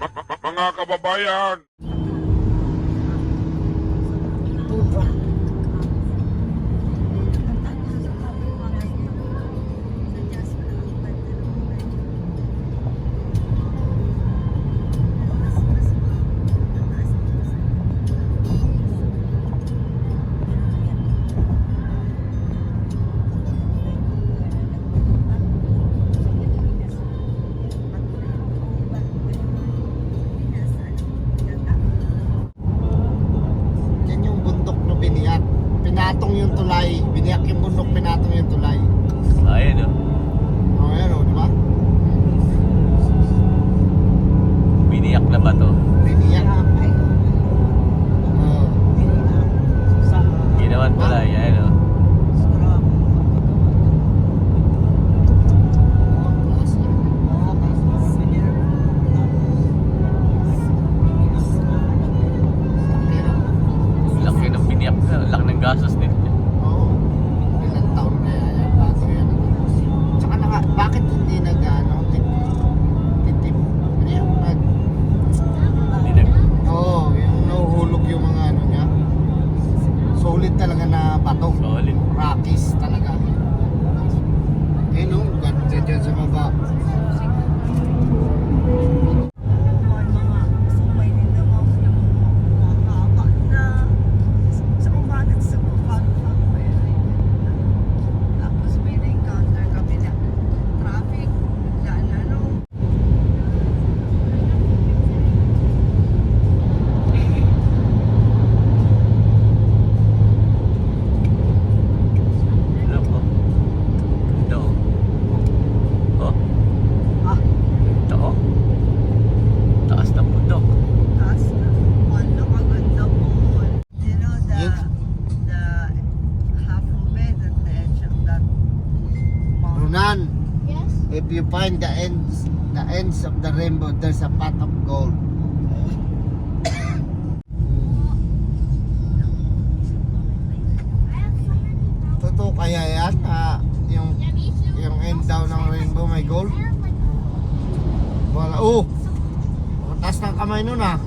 Mga kababayan, yan yung bundok na biniyak. Pinatong yung tulay. Biniyak yung bundok, pinatong yung tulay. Ayun o. Oh, ayan o, di ba? Biniyak na ba to? Biniyak. Oh. Ginawan tulay. Ayun o. Laki ng biniyak na. Laki ng gastos nito. Oo. Ilang taon kaya yan bago yan. Tsaka bakit hindi titip? Ano yung Hindi na. Oo, yung nahuhulog yung mga ano niya. Solid talaga na bato. Solid. Rockies talaga. Ayun o, ganda dyan sa baba. Ano po? Ito o. Oh? Ah, Ito o. Taas ng bundok. Runan, Yes. if you find the ends of the rainbow, there's a pot of gold. Totoo kaya yan? Yung end down ng rainbow may gold? Wala. Oh! Taas ng kamay nun ah.